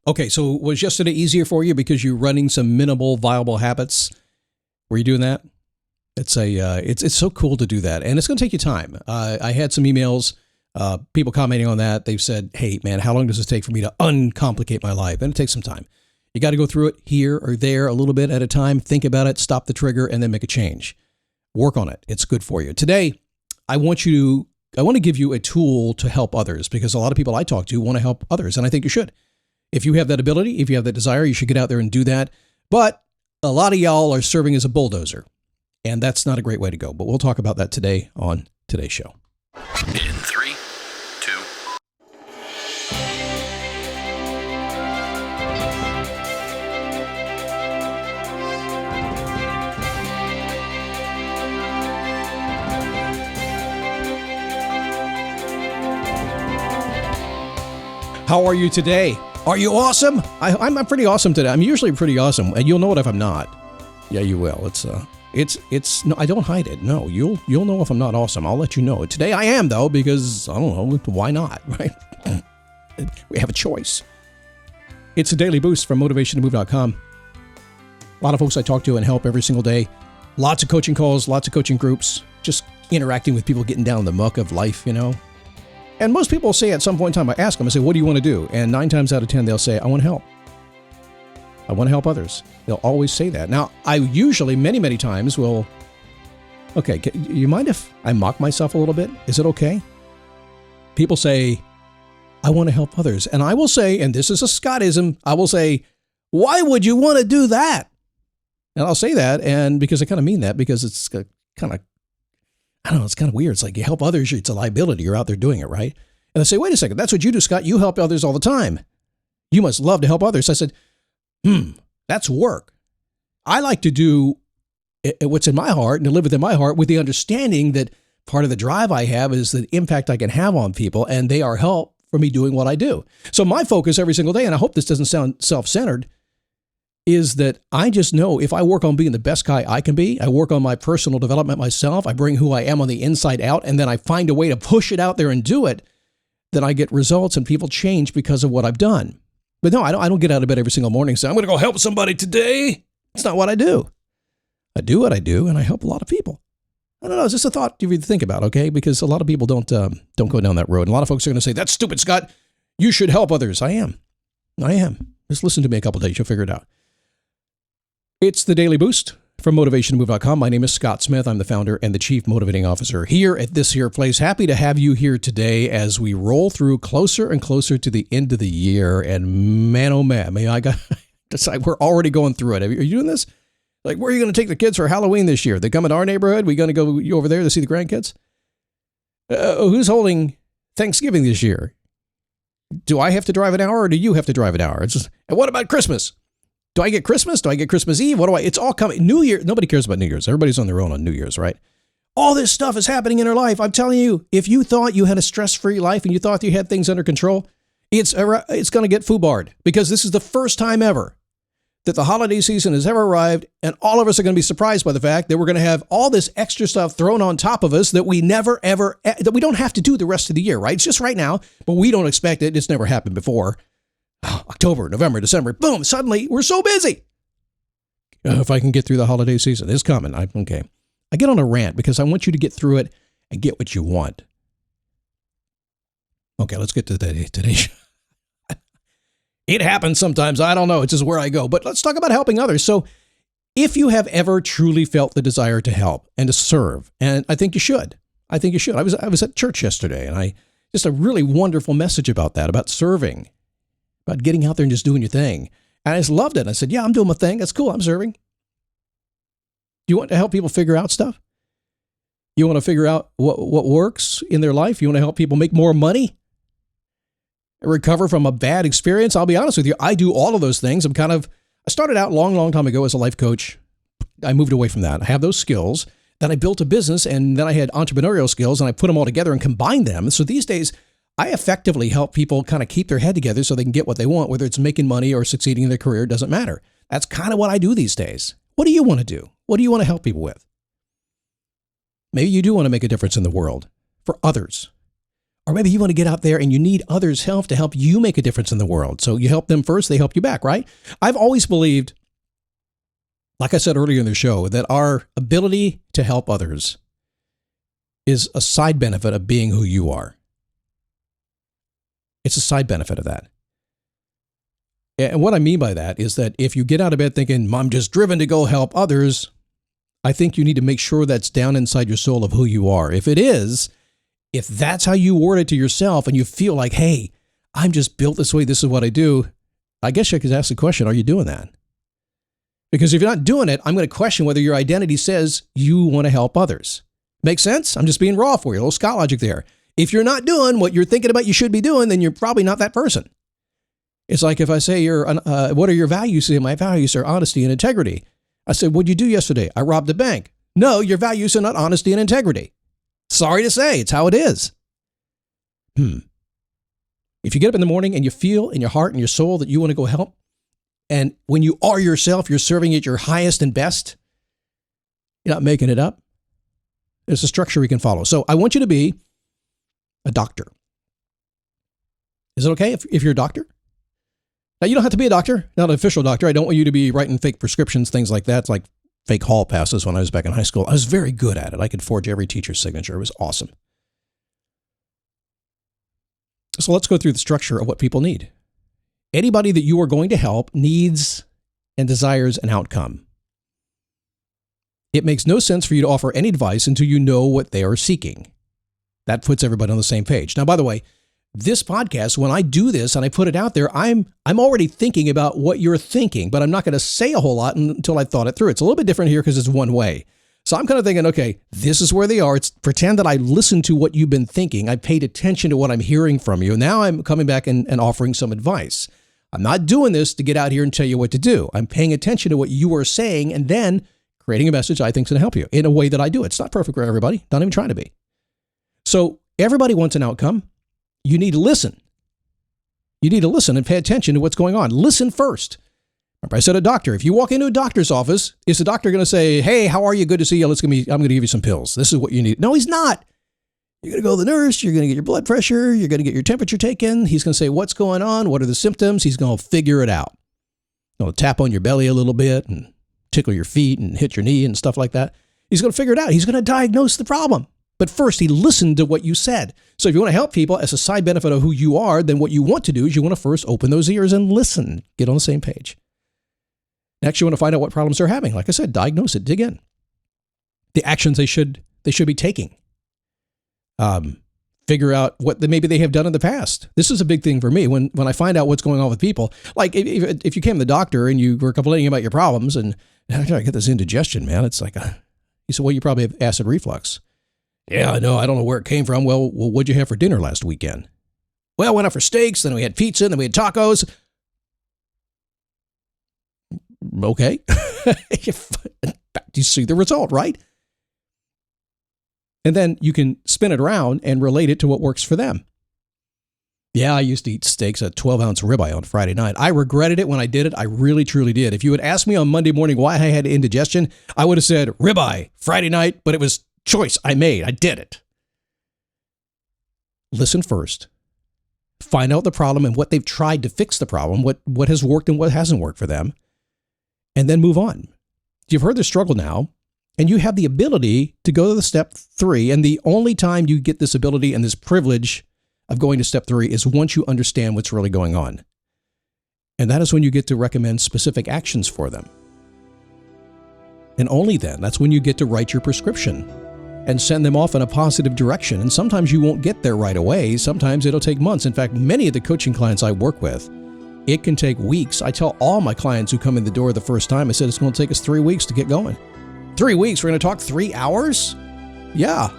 Okay, so was yesterday easier for you because you're running some minimal viable habits? Were you doing that? It's so cool to do that, and it's going to take you time. I had some emails, people commenting on that. They've said, "Hey, man, how long does this take for me to uncomplicate my life?" And it takes some time. You got to go through it here or there a little bit at a time. Think about it, stop the trigger, and then make a change. Work on it. It's good for you. Today, I want to give you a tool to help others because a lot of people I talk to want to help others, and I think you should. If you have that ability, if you have that desire, you should get out there and do that. But a lot of y'all are serving as a bulldozer, and that's not a great way to go. But we'll talk about that today on today's show. In 3, 2. How are you today? Are you awesome? I'm pretty awesome today. I'm usually pretty awesome, and you'll know it if I'm not. Yeah, you will. It's no, I don't hide it. No, you'll know if I'm not awesome. I'll let you know. Today I am though, because I don't know, why not, right? We have a choice. It's a daily boost from motivationtomove.com. A lot of folks I talk to and help every single day. Lots of coaching calls, lots of coaching groups, just interacting with people getting down in the muck of life, you know. And most people say at some point in time, I ask them, I say, what do you want to do? And 9 times out of 10, they'll say, I want to help. I want to help others. They'll always say that. Now, I usually, many, many times will, okay, you mind if I mock myself a little bit? Is it okay? People say, I want to help others. And I will say, and this is a Scottism, I will say, why would you want to do that? And I'll say that, and because I kind of mean that, because it's kind of, I don't know, it's kind of weird. It's like you help others, it's a liability. You're out there doing it, right? And I say, wait a second, that's what you do, Scott. You help others all the time. You must love to help others. I said, that's work. I like to do what's in my heart and to live within my heart with the understanding that part of the drive I have is the impact I can have on people, and they are help for me doing what I do. So my focus every single day, and I hope this doesn't sound self-centered, is that I just know if I work on being the best guy I can be, I work on my personal development myself, I bring who I am on the inside out, and then I find a way to push it out there and do it, then I get results and people change because of what I've done. But no, I don't get out of bed every single morning and say, I'm going to go help somebody today. It's not what I do. I do what I do, and I help a lot of people. I don't know. It's just a thought you need to think about, okay? Because a lot of people don't go down that road. And a lot of folks are going to say, that's stupid, Scott. You should help others. I am. Just listen to me a couple days. You'll figure it out. It's the Daily Boost from motivationtomove.com. My name is Scott Smith. I'm the founder and the chief motivating officer here at this here place. Happy to have you here today as we roll through closer and closer to the end of the year. And man, oh man, we're already going through it. Are you doing this? Like, where are you going to take the kids for Halloween this year? They come in our neighborhood. We going to go over there to see the grandkids? Who's holding Thanksgiving this year? Do I have to drive an hour or do you have to drive an hour? And what about Christmas? Do I get Christmas? Do I get Christmas Eve? It's all coming. New Year. Nobody cares about New Year's. Everybody's on their own on New Year's, right? All this stuff is happening in our life. I'm telling you, if you thought you had a stress-free life and you thought you had things under control, it's going to get foobarred because this is the first time ever that the holiday season has ever arrived, and all of us are going to be surprised by the fact that we're going to have all this extra stuff thrown on top of us that we never, ever, that we don't have to do the rest of the year, right? It's just right now, but we don't expect it. It's never happened before. October, November, December, boom, suddenly we're so busy. If I can get through the holiday season, it's coming. Okay. I get on a rant because I want you to get through it and get what you want. Okay, let's get to today's show. It happens sometimes. I don't know. It's just where I go. But let's talk about helping others. So if you have ever truly felt the desire to help and to serve, and I think you should. I was at church yesterday, and just a really wonderful message about that, about serving, about getting out there and just doing your thing. And I just loved it. I said, yeah, I'm doing my thing. That's cool. I'm serving. You want to help people figure out stuff? You want to figure out what works in their life? You want to help people make more money? Recover from a bad experience? I'll be honest with you. I do all of those things. I started out long time ago as a life coach. I moved away from that. I have those skills. Then I built a business, and then I had entrepreneurial skills, and I put them all together and combined them. So these days, I effectively help people kind of keep their head together so they can get what they want, whether it's making money or succeeding in their career, it doesn't matter. That's kind of what I do these days. What do you want to do? What do you want to help people with? Maybe you do want to make a difference in the world for others. Or maybe you want to get out there and you need others' help to help you make a difference in the world. So you help them first, they help you back, right? I've always believed, like I said earlier in the show, that our ability to help others is a side benefit of being who you are. It's a side benefit of that. And what I mean by that is that if you get out of bed thinking, I'm just driven to go help others, I think you need to make sure that's down inside your soul of who you are. If it is, if that's how you word it to yourself and you feel like, hey, I'm just built this way, this is what I do, I guess you could ask the question, are you doing that? Because if you're not doing it, I'm going to question whether your identity says you want to help others. Make sense? I'm just being raw for you, a little Scott logic there. If you're not doing what you're thinking about you should be doing, then you're probably not that person. It's like if I say, what are your values? My values are honesty and integrity. I said, what'd you do yesterday? I robbed a bank. No, your values are not honesty and integrity. Sorry to say, it's how it is. If you get up in the morning and you feel in your heart and your soul that you want to go help, and when you are yourself, you're serving at your highest and best, you're not making it up. There's a structure we can follow. So I want you to be a doctor. Is it okay if you're a doctor? Now, you don't have to be a doctor, not an official doctor. I don't want you to be writing fake prescriptions, things like that. It's like fake hall passes when I was back in high school. I was very good at it. I could forge every teacher's signature. It was awesome. So let's go through the structure of what people need. Anybody that you are going to help needs and desires an outcome. It makes no sense for you to offer any advice until you know what they are seeking. That puts everybody on the same page. Now, by the way, this podcast, when I do this and I put it out there, I'm already thinking about what you're thinking, but I'm not going to say a whole lot until I've thought it through. It's a little bit different here because it's one way. So I'm kind of thinking, okay, this is where they are. It's pretend that I listened to what you've been thinking. I paid attention to what I'm hearing from you. Now I'm coming back and offering some advice. I'm not doing this to get out here and tell you what to do. I'm paying attention to what you are saying and then creating a message I think is going to help you in a way that I do. It's not perfect for everybody. Not even trying to be. So everybody wants an outcome. You need to listen. You need to listen and pay attention to what's going on. Listen first. Remember, I said a doctor. If you walk into a doctor's office, is the doctor going to say, hey, how are you? Good to see you. I'm going to give you some pills. This is what you need. No, he's not. You're going to go to the nurse. You're going to get your blood pressure. You're going to get your temperature taken. He's going to say, what's going on? What are the symptoms? He's going to figure it out. He'll tap on your belly a little bit and tickle your feet and hit your knee and stuff like that. He's going to figure it out. He's going to diagnose the problem. But first, he listened to what you said. So if you want to help people as a side benefit of who you are, then what you want to do is you want to first open those ears and listen. Get on the same page. Next, you want to find out what problems they're having. Like I said, diagnose it, dig in. The actions they should be taking. Figure out what maybe they have done in the past. This is a big thing for me when I find out what's going on with people. Like if you came to the doctor and you were complaining about your problems and I get this indigestion, man. It's like, he said, well, you probably have acid reflux. Yeah, I know. I don't know where it came from. Well, what'd you have for dinner last weekend? Well, went out for steaks, then we had pizza, and then we had tacos. Okay. You see the result, right? And then you can spin it around and relate it to what works for them. Yeah, I used to eat steaks, a 12-ounce ribeye on Friday night. I regretted it when I did it. I really, truly did. If you had asked me on Monday morning why I had indigestion, I would have said ribeye, Friday night, but it was choice I made. I did it. Listen first. Find out the problem and what they've tried to fix the problem, what has worked and what hasn't worked for them, and then move on. You've heard the struggle now, and you have the ability to go to the step 3, and the only time you get this ability and this privilege of going to step 3 is once you understand what's really going on. And that is when you get to recommend specific actions for them. And only then, that's when you get to write your prescription and send them off in a positive direction. And sometimes you won't get there right away. Sometimes it'll take months. In fact, many of the coaching clients I work with, it can take weeks. I tell all my clients who come in the door the first time, I said, it's going to take us 3 weeks to get going. 3 weeks? We're going to talk 3 hours? Yeah.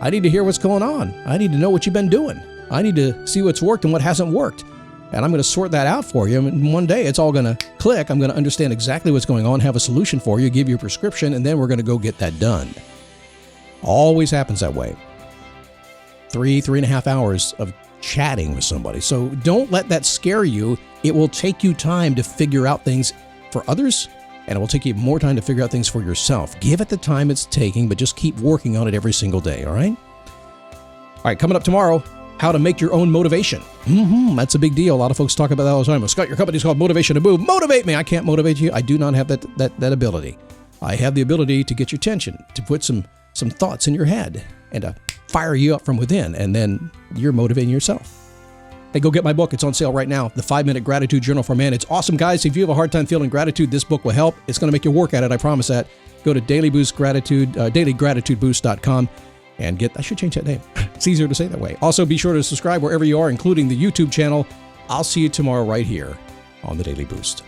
I need to hear what's going on. I need to know what you've been doing. I need to see what's worked and what hasn't worked. And I'm going to sort that out for you. And one day it's all going to click. I'm going to understand exactly what's going on, have a solution for you, give you a prescription, and then we're going to go get that done. Always happens that way. 3.5 hours of chatting with somebody. So don't let that scare you. It will take you time to figure out things for others, and it will take you more time to figure out things for yourself. Give it the time it's taking, but just keep working on it every single day, all right? All right, coming up tomorrow, how to make your own motivation. That's a big deal. A lot of folks talk about that all the time. Well, Scott, your company's called Motivation to Move. Motivate me. I can't motivate you. I do not have that ability. I have the ability to get your attention, to put some thoughts in your head, and to fire you up from within, and then you're motivating yourself. Hey, go get my book. It's on sale right now. The 5-Minute Gratitude Journal for Man. It's awesome, guys. If you have a hard time feeling gratitude, this book will help. It's going to make you work at it. I promise that. Go to dailygratitudeboost.com and get, I should change that name. It's easier to say that way. Also, be sure to subscribe wherever you are, including the YouTube channel. I'll see you tomorrow right here on the Daily Boost.